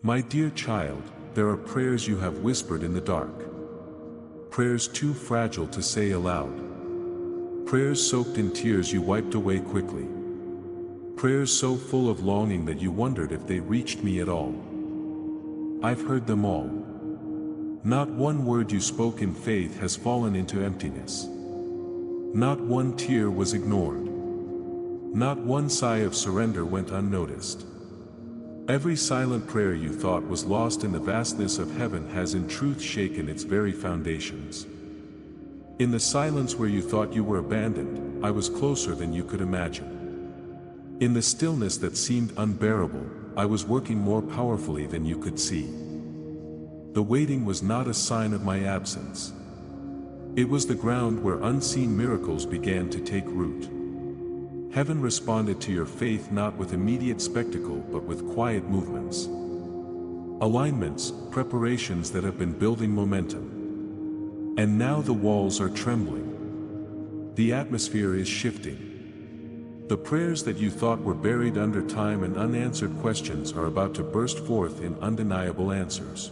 My dear child, there are prayers you have whispered in the dark. Prayers too fragile to say aloud. Prayers soaked in tears you wiped away quickly. Prayers so full of longing that you wondered if they reached me at all. I've heard them all. Not one word you spoke in faith has fallen into emptiness. Not one tear was ignored. Not one sigh of surrender went unnoticed. Every silent prayer you thought was lost in the vastness of heaven has in truth shaken its very foundations. In the silence where you thought you were abandoned, I was closer than you could imagine. In the stillness that seemed unbearable, I was working more powerfully than you could see. The waiting was not a sign of my absence. It was the ground where unseen miracles began to take root. Heaven responded to your faith not with immediate spectacle but with quiet movements. Alignments, preparations that have been building momentum. And now the walls are trembling. The atmosphere is shifting. The prayers that you thought were buried under time and unanswered questions are about to burst forth in undeniable answers.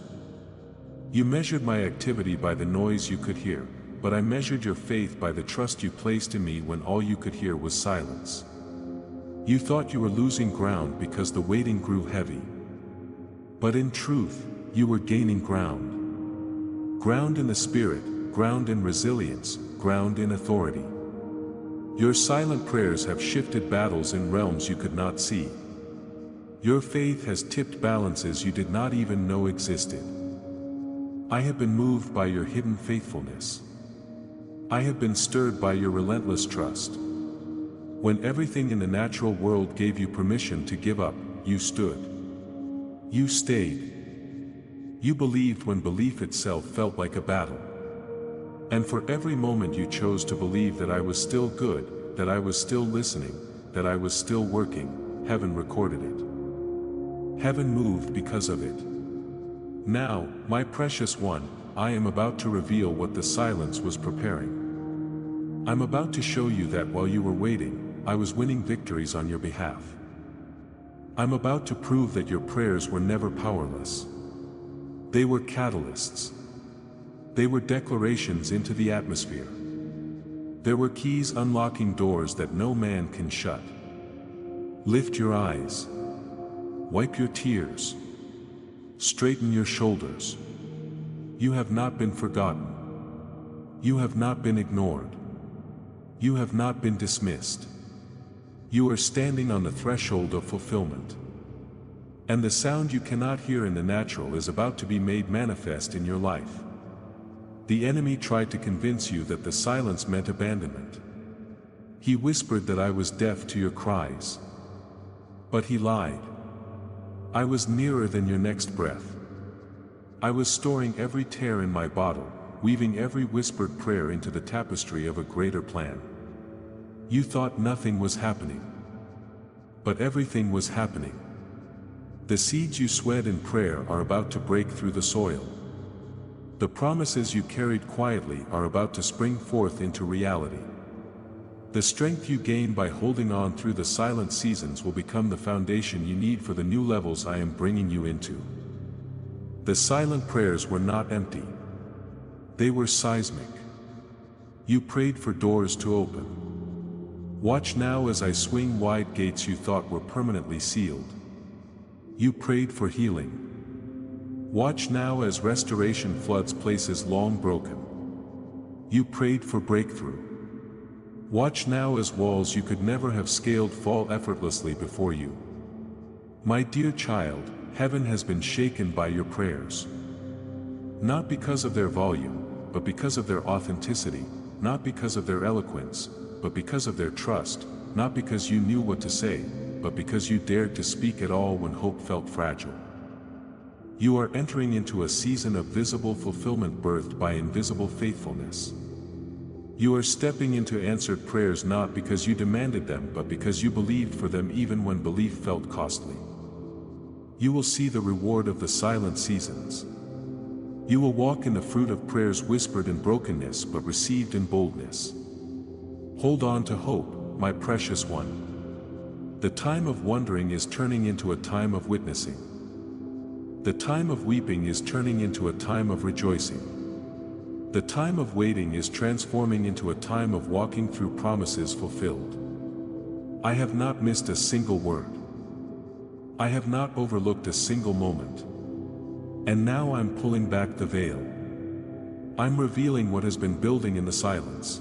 You measured my activity by the noise you could hear, but I measured your faith by the trust you placed in me when all you could hear was silence. You thought you were losing ground because the waiting grew heavy. But in truth, you were gaining ground. Ground in the spirit, ground in resilience, ground in authority. Your silent prayers have shifted battles in realms you could not see. Your faith has tipped balances you did not even know existed. I have been moved by your hidden faithfulness. I have been stirred by your relentless trust. When everything in the natural world gave you permission to give up, you stood. You stayed. You believed when belief itself felt like a battle. And for every moment you chose to believe that I was still good, that I was still listening, that I was still working, heaven recorded it. Heaven moved because of it. Now, my precious one, I am about to reveal what the silence was preparing. I'm about to show you that while you were waiting, I was winning victories on your behalf. I'm about to prove that your prayers were never powerless. They were catalysts. They were declarations into the atmosphere. There were keys unlocking doors that no man can shut. Lift your eyes. Wipe your tears. Straighten your shoulders. You have not been forgotten. You have not been ignored. You have not been dismissed. You are standing on the threshold of fulfillment. And the sound you cannot hear in the natural is about to be made manifest in your life. The enemy tried to convince you that the silence meant abandonment. He whispered that I was deaf to your cries. But he lied. I was nearer than your next breath. I was storing every tear in my bottle, weaving every whispered prayer into the tapestry of a greater plan. You thought nothing was happening. But everything was happening. The seeds you sowed in prayer are about to break through the soil. The promises you carried quietly are about to spring forth into reality. The strength you gain by holding on through the silent seasons will become the foundation you need for the new levels I am bringing you into. The silent prayers were not empty. They were seismic. You prayed for doors to open. Watch now as I swing wide gates you thought were permanently sealed. You prayed for healing. Watch now as restoration floods places long broken. You prayed for breakthrough. Watch now as walls you could never have scaled fall effortlessly before you. My dear child, heaven has been shaken by your prayers. Not because of their volume, but because of their authenticity, not because of their eloquence, but because of their trust, not because you knew what to say, but because you dared to speak at all when hope felt fragile. You are entering into a season of visible fulfillment birthed by invisible faithfulness. You are stepping into answered prayers not because you demanded them but because you believed for them even when belief felt costly. You will see the reward of the silent seasons. You will walk in the fruit of prayers whispered in brokenness but received in boldness. Hold on to hope, my precious one. The time of wondering is turning into a time of witnessing. The time of weeping is turning into a time of rejoicing. The time of waiting is transforming into a time of walking through promises fulfilled. I have not missed a single word. I have not overlooked a single moment. And now I'm pulling back the veil. I'm revealing what has been building in the silence.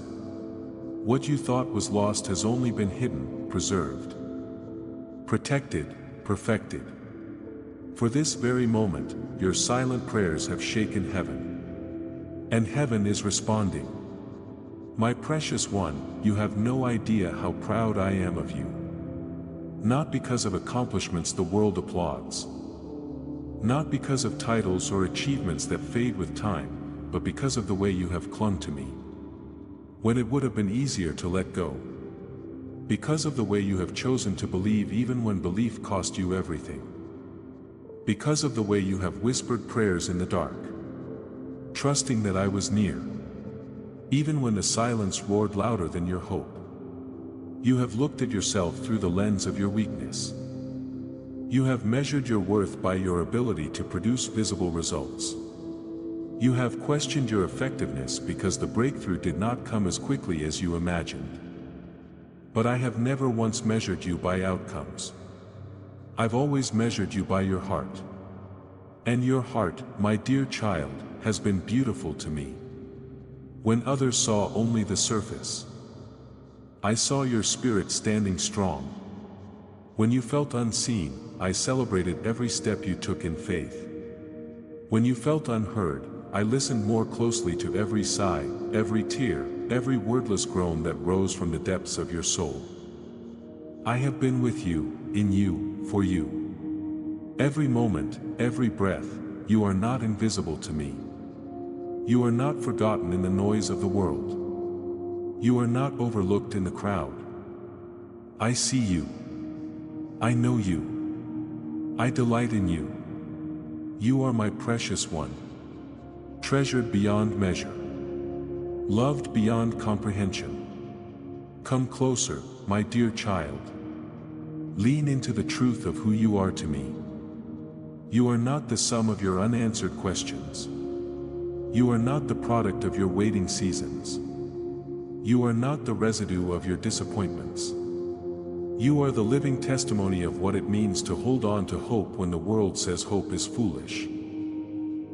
What you thought was lost has only been hidden, preserved, protected, perfected. For this very moment, your silent prayers have shaken heaven. And heaven is responding. My precious one, you have no idea how proud I am of you. Not because of accomplishments the world applauds. Not because of titles or achievements that fade with time, but because of the way you have clung to me, when it would have been easier to let go. Because of the way you have chosen to believe even when belief cost you everything. Because of the way you have whispered prayers in the dark, trusting that I was near, even when the silence roared louder than your hope. You have looked at yourself through the lens of your weakness. You have measured your worth by your ability to produce visible results. You have questioned your effectiveness because the breakthrough did not come as quickly as you imagined. But I have never once measured you by outcomes. I've always measured you by your heart. And your heart, my dear child, has been beautiful to me. When others saw only the surface, I saw your spirit standing strong. When you felt unseen, I celebrated every step you took in faith. When you felt unheard, I listened more closely to every sigh, every tear, every wordless groan that rose from the depths of your soul. I have been with you, in you, for you. Every moment, every breath, you are not invisible to me. You are not forgotten in the noise of the world. You are not overlooked in the crowd. I see you. I know you. I delight in you. You are my precious one. Treasured beyond measure. Loved beyond comprehension. Come closer, my dear child. Lean into the truth of who you are to me. You are not the sum of your unanswered questions. You are not the product of your waiting seasons. You are not the residue of your disappointments. You are the living testimony of what it means to hold on to hope when the world says hope is foolish.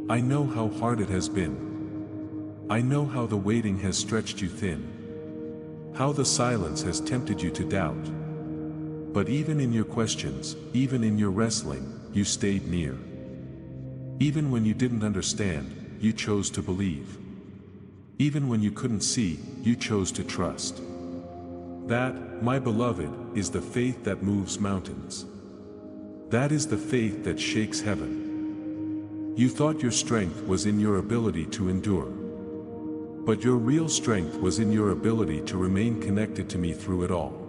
I know how hard it has been. I know how the waiting has stretched you thin. How the silence has tempted you to doubt. But even in your questions, even in your wrestling, you stayed near. Even when you didn't understand, you chose to believe. Even when you couldn't see, you chose to trust. That, my beloved, is the faith that moves mountains. That is the faith that shakes heaven. You thought your strength was in your ability to endure. But your real strength was in your ability to remain connected to me through it all.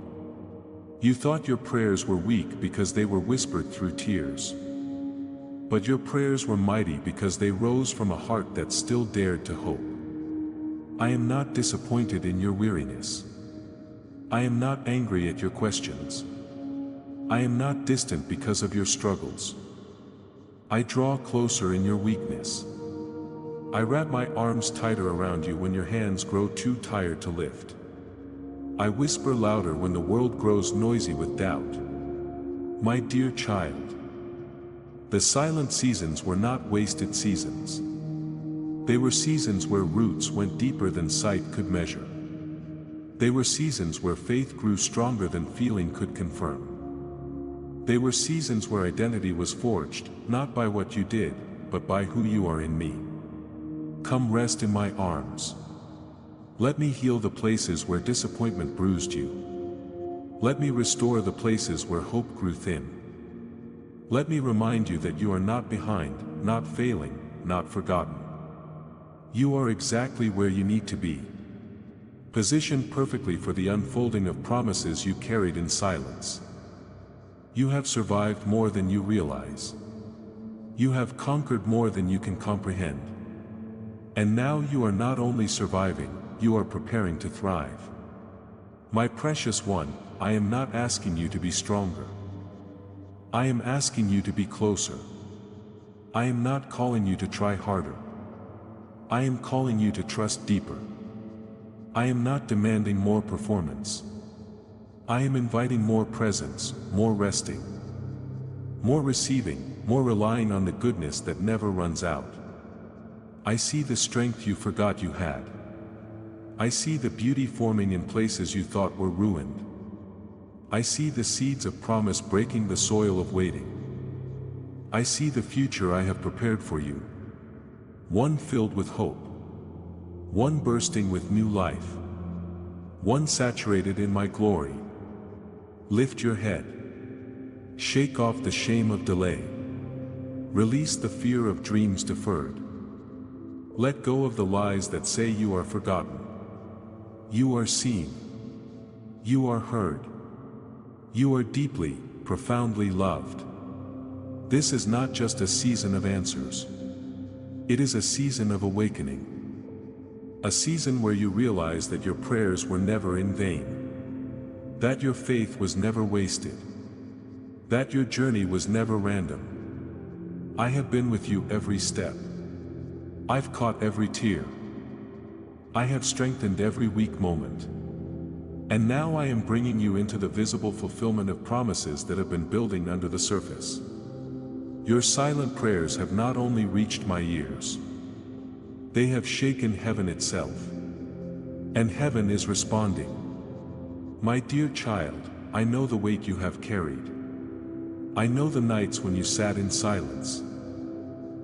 You thought your prayers were weak because they were whispered through tears. But your prayers were mighty because they rose from a heart that still dared to hope. I am not disappointed in your weariness. I am not angry at your questions. I am not distant because of your struggles. I draw closer in your weakness. I wrap my arms tighter around you when your hands grow too tired to lift. I whisper louder when the world grows noisy with doubt. My dear child, the silent seasons were not wasted seasons. They were seasons where roots went deeper than sight could measure. They were seasons where faith grew stronger than feeling could confirm. They were seasons where identity was forged, not by what you did, but by who you are in me. Come rest in my arms. Let me heal the places where disappointment bruised you. Let me restore the places where hope grew thin. Let me remind you that you are not behind, not failing, not forgotten. You are exactly where you need to be. Positioned perfectly for the unfolding of promises you carried in silence. You have survived more than you realize. You have conquered more than you can comprehend. And now you are not only surviving, you are preparing to thrive. My precious one, I am not asking you to be stronger. I am asking you to be closer. I am not calling you to try harder. I am calling you to trust deeper. I am not demanding more performance. I am inviting more presence, more resting, more receiving, more relying on the goodness that never runs out. I see the strength you forgot you had. I see the beauty forming in places you thought were ruined. I see the seeds of promise breaking the soil of waiting. I see the future I have prepared for you. One filled with hope. One bursting with new life. One saturated in my glory. Lift your head. Shake off the shame of delay. Release the fear of dreams deferred. Let go of the lies that say you are forgotten. You are seen. You are heard. You are deeply, profoundly loved. This is not just a season of answers. It is a season of awakening. A season where you realize that your prayers were never in vain. That your faith was never wasted. That your journey was never random. I have been with you every step. I've caught every tear. I have strengthened every weak moment. And now I am bringing you into the visible fulfillment of promises that have been building under the surface. Your silent prayers have not only reached my ears. They have shaken heaven itself. And heaven is responding. My dear child, I know the weight you have carried. I know the nights when you sat in silence.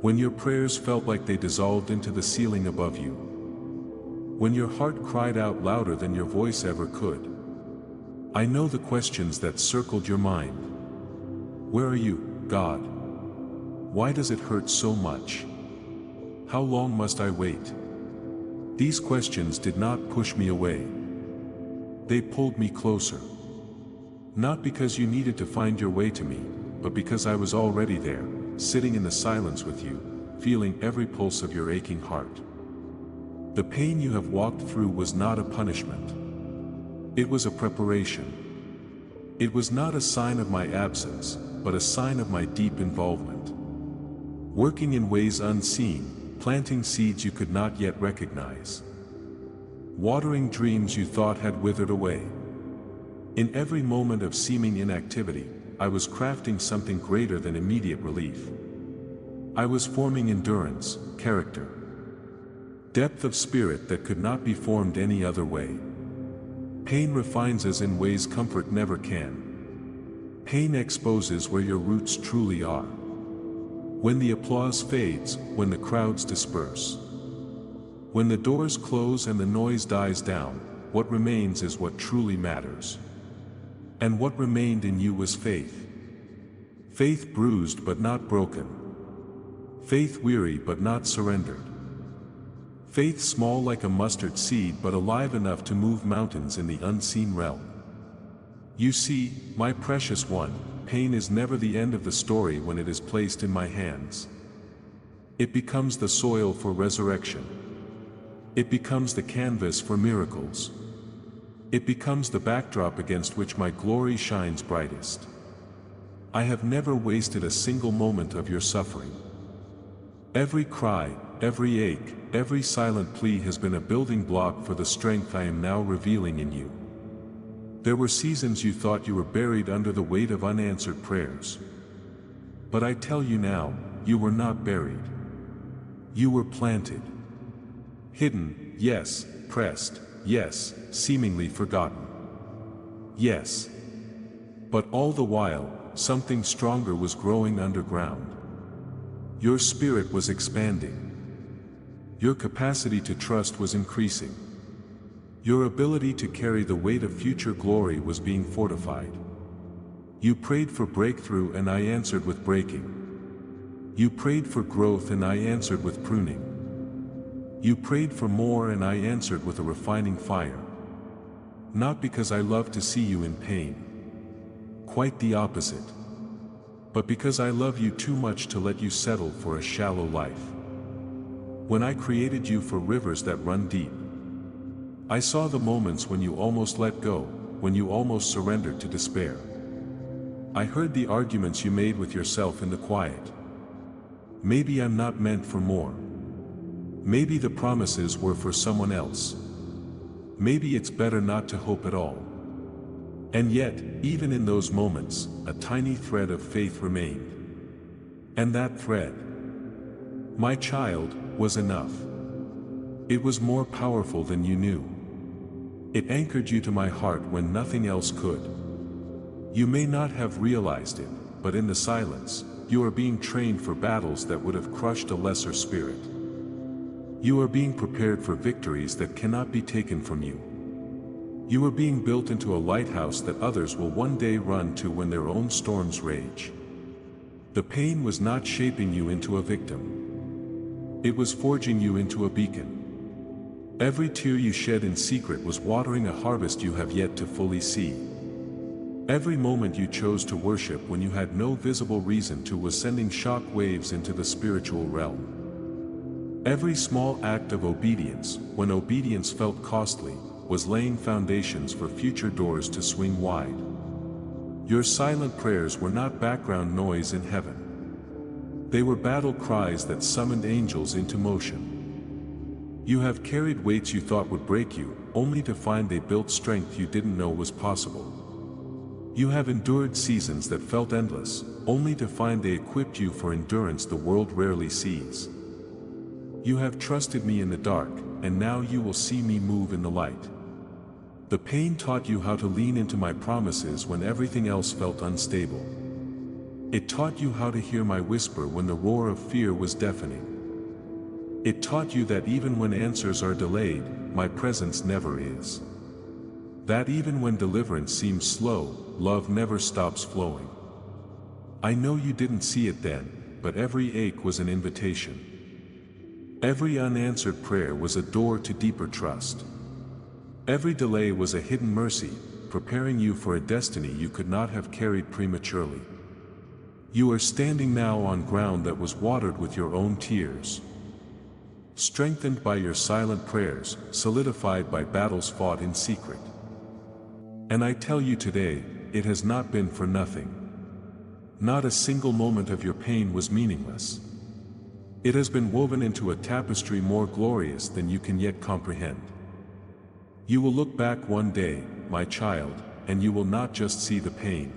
When your prayers felt like they dissolved into the ceiling above you. When your heart cried out louder than your voice ever could. I know the questions that circled your mind. Where are you, God? Why does it hurt so much? How long must I wait? These questions did not push me away. They pulled me closer. Not because you needed to find your way to me, but because I was already there, sitting in the silence with you, feeling every pulse of your aching heart. The pain you have walked through was not a punishment. It was a preparation. It was not a sign of my absence, but a sign of my deep involvement. Working in ways unseen, planting seeds you could not yet recognize. Watering dreams you thought had withered away. In every moment of seeming inactivity, I was crafting something greater than immediate relief. I was forming endurance, character. Depth of spirit that could not be formed any other way. Pain refines us in ways comfort never can. Pain exposes where your roots truly are. When the applause fades, when the crowds disperse. When the doors close and the noise dies down, what remains is what truly matters. And what remained in you was faith. Faith bruised but not broken. Faith weary but not surrendered. Faith small like a mustard seed but alive enough to move mountains in the unseen realm. You see, my precious one, pain is never the end of the story when it is placed in my hands. It becomes the soil for resurrection. It becomes the canvas for miracles. It becomes the backdrop against which my glory shines brightest. I have never wasted a single moment of your suffering. Every cry, every ache, every silent plea has been a building block for the strength I am now revealing in you. There were seasons you thought you were buried under the weight of unanswered prayers. But I tell you now, you were not buried. You were planted. Hidden, yes, pressed, yes, seemingly forgotten. Yes. But all the while, something stronger was growing underground. Your spirit was expanding. Your capacity to trust was increasing. Your ability to carry the weight of future glory was being fortified. You prayed for breakthrough and I answered with breaking. You prayed for growth and I answered with pruning. You prayed for more and I answered with a refining fire. Not because I love to see you in pain. Quite the opposite. But because I love you too much to let you settle for a shallow life. When I created you for rivers that run deep, I saw the moments when you almost let go, when you almost surrendered to despair. I heard the arguments you made with yourself in the quiet. Maybe I'm not meant for more. Maybe the promises were for someone else. Maybe it's better not to hope at all. And yet, even in those moments, a tiny thread of faith remained. And that thread, my child, was enough. It was more powerful than you knew. It anchored you to my heart when nothing else could. You may not have realized it, but in the silence, you are being trained for battles that would have crushed a lesser spirit. You are being prepared for victories that cannot be taken from you. You are being built into a lighthouse that others will one day run to when their own storms rage. The pain was not shaping you into a victim. It was forging you into a beacon. Every tear you shed in secret was watering a harvest you have yet to fully see. Every moment you chose to worship when you had no visible reason to was sending shock waves into the spiritual realm. Every small act of obedience, when obedience felt costly, was laying foundations for future doors to swing wide. Your silent prayers were not background noise in heaven. They were battle cries that summoned angels into motion. You have carried weights you thought would break you, only to find they built strength you didn't know was possible. You have endured seasons that felt endless, only to find they equipped you for endurance the world rarely sees. You have trusted me in the dark, and now you will see me move in the light. The pain taught you how to lean into my promises when everything else felt unstable. It taught you how to hear my whisper when the roar of fear was deafening. It taught you that even when answers are delayed, my presence never is. That even when deliverance seems slow, love never stops flowing. I know you didn't see it then, but every ache was an invitation. Every unanswered prayer was a door to deeper trust. Every delay was a hidden mercy, preparing you for a destiny you could not have carried prematurely. You are standing now on ground that was watered with your own tears. Strengthened by your silent prayers, solidified by battles fought in secret. And I tell you today, it has not been for nothing. Not a single moment of your pain was meaningless. It has been woven into a tapestry more glorious than you can yet comprehend. You will look back one day, my child, and you will not just see the pain.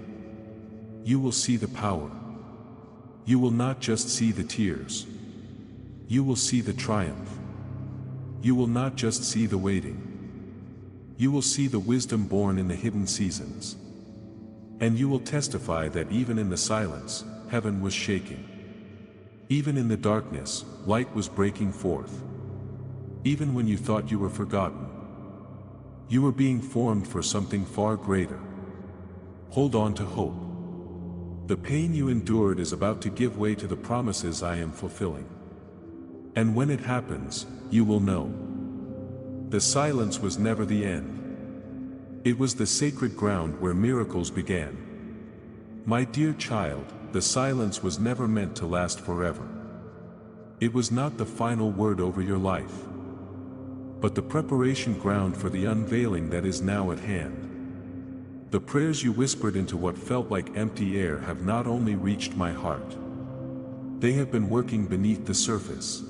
You will see the power. You will not just see the tears. You will see the triumph. You will not just see the waiting. You will see the wisdom born in the hidden seasons. And you will testify that even in the silence, heaven was shaking. Even in the darkness, light was breaking forth. Even when you thought you were forgotten, you were being formed for something far greater. Hold on to hope. The pain you endured is about to give way to the promises I am fulfilling. And when it happens, you will know. The silence was never the end. It was the sacred ground where miracles began. My dear child, the silence was never meant to last forever. It was not the final word over your life, but the preparation ground for the unveiling that is now at hand. The prayers you whispered into what felt like empty air have not only reached my heart. They have been working beneath the surface.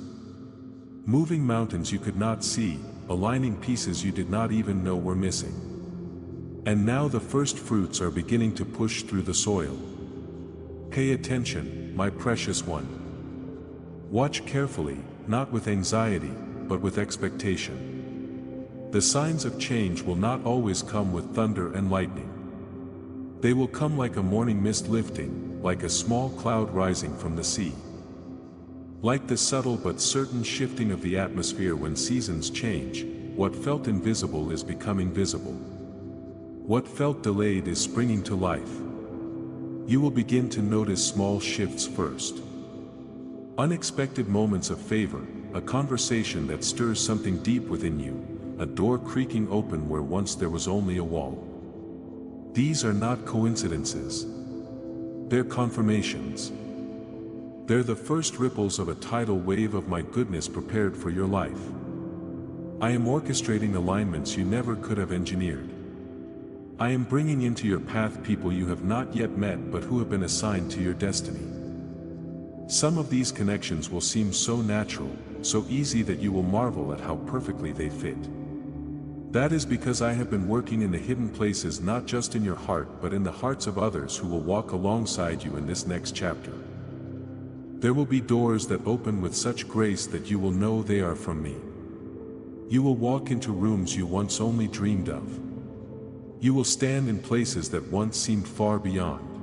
Moving mountains you could not see, aligning pieces you did not even know were missing. And now the first fruits are beginning to push through the soil. Pay attention, my precious one. Watch carefully, not with anxiety, but with expectation. The signs of change will not always come with thunder and lightning. They will come like a morning mist lifting, like a small cloud rising from the sea. Like the subtle but certain shifting of the atmosphere when seasons change, what felt invisible is becoming visible. What felt delayed is springing to life. You will begin to notice small shifts first. Unexpected moments of favor, a conversation that stirs something deep within you, a door creaking open where once there was only a wall. These are not coincidences. They're confirmations. They're the first ripples of a tidal wave of my goodness prepared for your life. I am orchestrating alignments you never could have engineered. I am bringing into your path people you have not yet met but who have been assigned to your destiny. Some of these connections will seem so natural, so easy that you will marvel at how perfectly they fit. That is because I have been working in the hidden places, not just in your heart but in the hearts of others who will walk alongside you in this next chapter. There will be doors that open with such grace that you will know they are from me. You will walk into rooms you once only dreamed of. You will stand in places that once seemed far beyond.